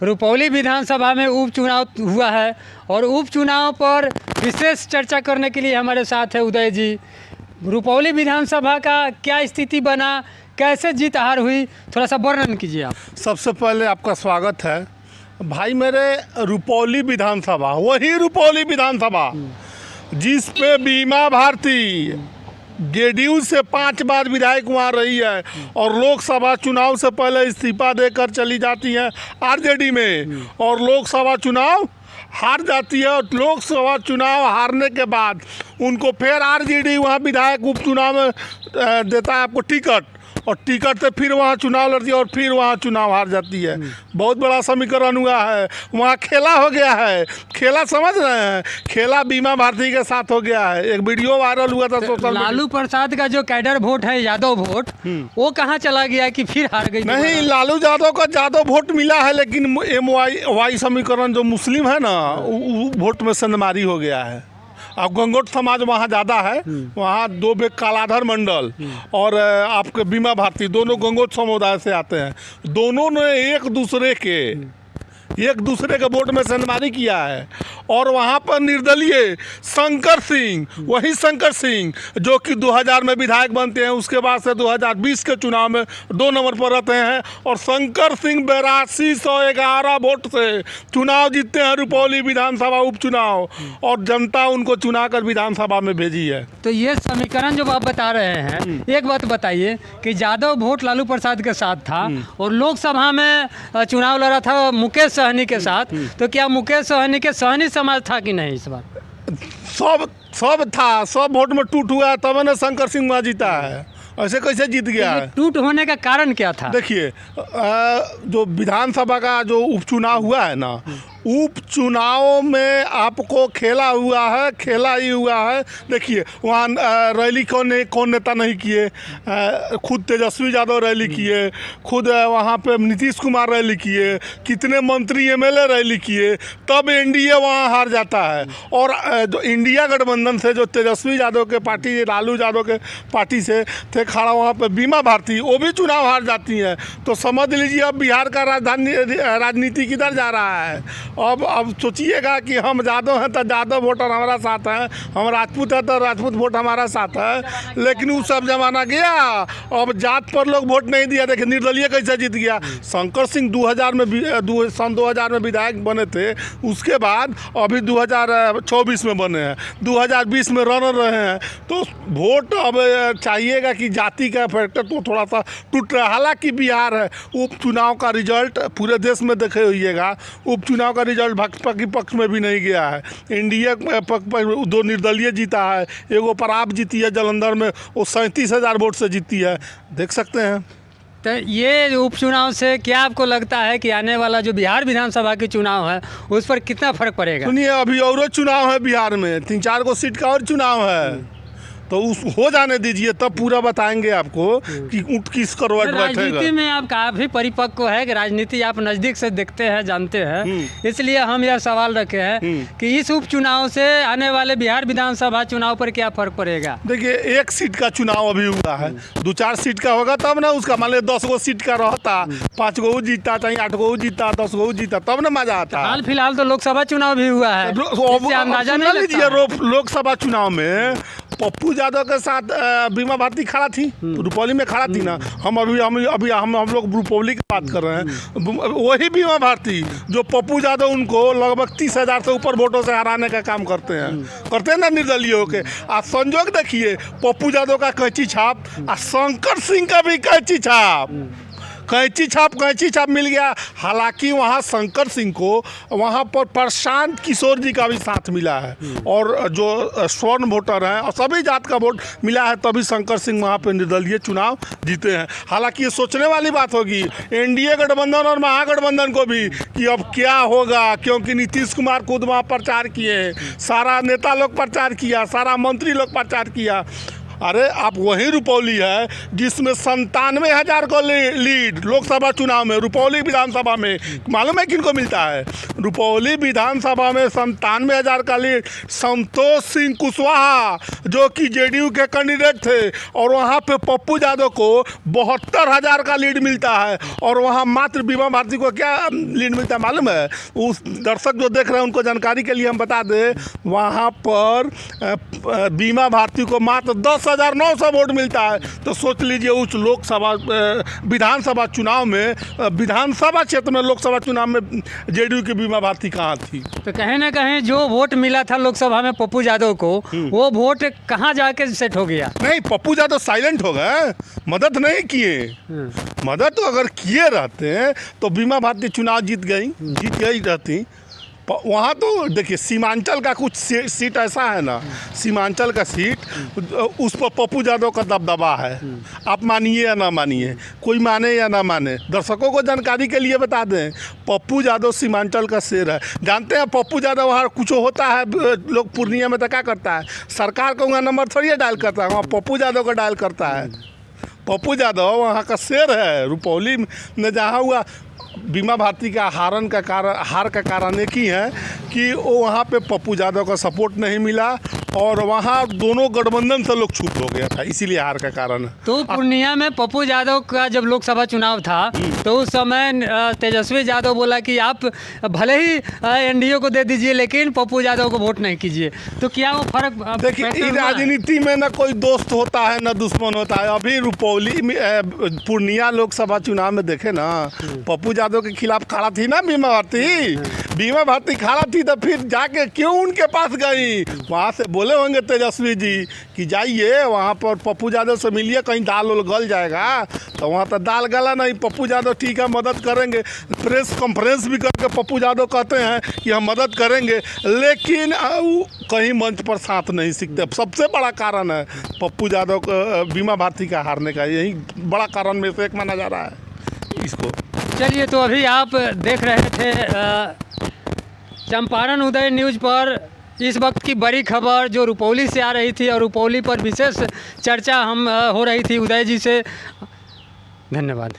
रुपौली विधानसभा में उपचुनाव हुआ है और उपचुनाव पर विशेष चर्चा करने के लिए हमारे साथ है उदय जी। रुपौली विधानसभा का क्या स्थिति बना, कैसे जीत हार हुई, थोड़ा सा वर्णन कीजिए आप। सबसे पहले आपका स्वागत है भाई मेरे। रुपौली विधानसभा, वही रुपौली विधानसभा जिस पे बीमा भारती जेडीयू से 5 बार विधायक वहाँ रही है और लोकसभा चुनाव से पहले इस्तीफा देकर चली जाती है आरजेडी में और लोकसभा चुनाव हार जाती है और लोकसभा चुनाव हारने के बाद उनको फिर आरजेडी वहाँ विधायक उपचुनाव में देता है आपको टिकट और टिकट से फिर वहाँ चुनाव लड़ती है और फिर वहाँ चुनाव हार जाती है। बहुत बड़ा समीकरण हुआ है, वहाँ खेला हो गया है। खेला समझ रहे हैं, खेला बीमा भारती के साथ हो गया है। एक वीडियो वायरल हुआ था सोशल मीडिया। लालू प्रसाद का जो कैडर वोट है, यादव वोट, वो कहाँ चला गया कि फिर हार गई? नहीं, लालू यादव का यादव वोट मिला है, लेकिन MY समीकरण जो मुस्लिम है ना, वोट में संदमारी हो गया है। अब गंगोट समाज वहाँ ज़्यादा है, वहाँ 2 बेग कालाधर मंडल और आपके बीमा भारती दोनों गंगोट समुदाय से आते हैं। दोनों ने एक दूसरे के वोट में संदमारी किया है और वहाँ पर निर्दलीय शंकर सिंह, वही शंकर सिंह जो कि 2000 में विधायक बनते हैं, उसके बाद से 2020 के चुनाव में 2 नंबर पर रहते हैं और शंकर सिंह 8211 वोट से चुनाव जीतते हैं रुपौली विधानसभा उपचुनाव और जनता उनको चुनाकर विधानसभा में भेजी है। तो ये समीकरण जो आप बता रहे हैं, एक बात बताइए कि यादव वोट लालू प्रसाद के साथ था और लोकसभा में चुनाव लड़ा था मुकेश सहनी के साथ, तो क्या मुकेश सहनी के सहनी समाज था कि नहीं इस बार? सब था, सब वोट में टूट हुआ है, तब ना शंकर सिंह वहाँ जीता है। ऐसे कैसे जीत गया है? टूट होने का कारण क्या था? देखिए, जो विधानसभा का जो उपचुनाव हुआ है ना, उपचुनाव में आपको खेला ही हुआ है। देखिए, वहाँ रैली कौन नेता नहीं किए, खुद तेजस्वी यादव रैली किए, खुद वहाँ पे नीतीश कुमार रैली किए, कितने मंत्री MLA रैली किए, तब एनडीए वहाँ हार जाता है। और जो इंडिया गठबंधन से जो तेजस्वी यादव के पार्टी, लालू यादव के पार्टी से थे खड़ा वहाँ पे बीमा भारती, वो भी चुनाव हार जाती है। तो समझ लीजिए अब बिहार का राजनीति किधर जा रहा है। अब सोचिएगा कि हम यादव हैं तो यादव वोटर हमारा साथ है, हम राजपूत हैं तो राजपूत वोट हमारा साथ है, लेकिन वो सब जमाना गया। अब जात पर लोग वोट नहीं दिया। देखिए निर्दलीय कैसे जीत गया। शंकर सिंह 2000 में विधायक बने थे, उसके बाद अभी 2024 में बने हैं, 2020 में रनर रहे हैं। तो वोट अब चाहिएगा कि जाति का फैक्टर तो थोड़ा सा टूट रहा है। हालांकि बिहार है, उपचुनाव का रिजल्ट पूरे देश में देखे होइएगा, उपचुनाव का रिजल्ट भाजपा के पक्ष में भी नहीं गया है। इंडिया पक्ष पर 2 निर्दलीय जीता है, एगो पर आप जीती है जालंधर में, वो 37,000 वोट से जीती है, देख सकते हैं। तो ये उपचुनाव से क्या आपको लगता है कि आने वाला जो बिहार विधानसभा के चुनाव है उस पर कितना फर्क पड़ेगा? सुनिए, अभी और चुनाव है बिहार में, 3-4 गो सीट का और चुनाव है, तो उस हो जाने दीजिए, तब पूरा बताएंगे आपको कि ऊँट किस करवट बैठेगा। राजनीति में आप काफ़ी परिपक्व है कि राजनीति आप नज़दीक से देखते हैं, जानते हैं, इसलिए हम यह सवाल रखे हैं कि इस उपचुनाव से आने वाले बिहार विधानसभा चुनाव पर क्या फ़र्क पड़ेगा? देखिए, 1 सीट का चुनाव अभी हुआ है, 2-4 सीट का होगा तब ना उसका, मान लीजिए 10 गो सीट का रहता, 5 गो जीता, चाहे 8 गो जीता, 10 गो जीता, तब ना मजा आता। हाल फिलहाल तो लोकसभा चुनाव भी हुआ है, अंदाजा नहीं लीजिए। लोकसभा चुनाव में पप्पू यादव के साथ बीमा भारती खड़ा थी, रुपौली में खड़ा थी ना। हम लोग रुपौली की बात कर रहे हैं। वही बीमा भारती जो पप्पू यादव उनको लगभग 30,000 से ऊपर वोटों से हराने का काम करते हैं ना निर्दलीय होके। आज संजोग देखिए, पप्पू यादव का कैंची छाप और शंकर सिंह का भी कैंची छाप मिल गया। हालांकि वहाँ शंकर सिंह को वहाँ पर प्रशांत किशोर जी का भी साथ मिला है और जो स्वर्ण वोटर हैं और सभी जात का वोट मिला है, तभी शंकर सिंह वहाँ पर निर्दलीय चुनाव जीते हैं। हालांकि ये सोचने वाली बात होगी एनडीए गठबंधन और महागठबंधन को भी कि अब क्या होगा, क्योंकि नीतीश कुमार खुद वहाँ प्रचार किए, सारा नेता लोग प्रचार किया, सारा मंत्री लोग प्रचार किया। अरे आप वही रुपौली है जिसमें 97,000 को लीड लोकसभा चुनाव में रुपौली विधानसभा में, मालूम है किनको मिलता है? रुपौली विधानसभा में 97,000 का लीड संतोष सिंह कुशवाहा जो कि जेडीयू के कैंडिडेट थे, और वहाँ पे पप्पू यादव को 72,000 का लीड मिलता है। और वहाँ मात्र बीमा भारती को क्या लीड मिलता है मालूम है? उस दर्शक जो देख रहे हैं उनको जानकारी के लिए हम बता दें, वहाँ पर बीमा भारती को मात्र 10,900 वोट मिलता है। तो सोच लीजिए उस लोकसभा विधानसभा चुनाव में, विधानसभा क्षेत्र में लोकसभा चुनाव में जेडीयू की बीमा भारती कहाँ थी? तो कहीं ना कहीं जो वोट मिला था लोकसभा में पप्पू यादव को, वो वोट कहाँ जाके सेट हो गया? नहीं, पप्पू यादव साइलेंट हो गए, मदद नहीं किए। मदद तो अगर किए रहते हैं तो बीमा भारती चुनाव जीत गई रहती। वहाँ तो देखिए सीमांचल का कुछ सीट ऐसा है ना, सीमांचल का सीट उस पर पप्पू यादव का दबदबा है। आप मानिए या ना मानिए, कोई माने या ना माने, दर्शकों को जानकारी के लिए बता दें, पप्पू यादव सीमांचल का शेर है। जानते हैं पप्पू यादव वहाँ कुछ होता है, लोग पूर्णिया में तो क्या करता है, सरकार का वहाँ नंबर थोड़ी डायल करता है, वहाँ पप्पू यादव का डायल करता है। पप्पू यादव वहाँ का शेर है। रुपौली में जहाँ हुआ बीमा भारती का हार का कारण एक ही है कि वो वहाँ पे पप्पू यादव का सपोर्ट नहीं मिला, और वहाँ दोनों गठबंधन से लोग छूट हो गया था, इसीलिए हार का कारण है। तो पूर्णिया में पप्पू यादव का जब लोकसभा चुनाव था तो उस समय तेजस्वी यादव बोला कि आप भले ही एनडीए को दे दीजिए लेकिन पप्पू यादव को वोट नहीं कीजिए। तो क्या वो फर्क देखिए, राजनीति में ना कोई दोस्त होता है ना दुश्मन होता है। अभी रुपौली में पूर्णिया लोकसभा चुनाव में देखे ना, पप्पू यादव के खिलाफ खड़ा थी ना बीमा भारती खड़ा थी, तो फिर जाके क्यों उनके पास गई? वहाँ से बोले होंगे तेजस्वी जी कि जाइए वहाँ पर पप्पू यादव से मिलिए, कहीं दाल उल गल जाएगा। तो वहाँ तो दाल गला नहीं, पप्पू यादव ठीक है मदद करेंगे, प्रेस कॉन्फ्रेंस भी करके पप्पू यादव कहते हैं कि हम मदद करेंगे, लेकिन कहीं मंच पर साथ नहीं सीखते। सबसे बड़ा कारण है पप्पू यादव को बीमा भारती का हारने का, यही बड़ा कारण में से एक माना जा रहा है इसको। चलिए, तो अभी आप देख रहे थे चंपारण उदय न्यूज़ पर इस वक्त की बड़ी खबर जो रुपौली से आ रही थी, और रुपौली पर विशेष चर्चा हम हो रही थी उदय जी से। धन्यवाद।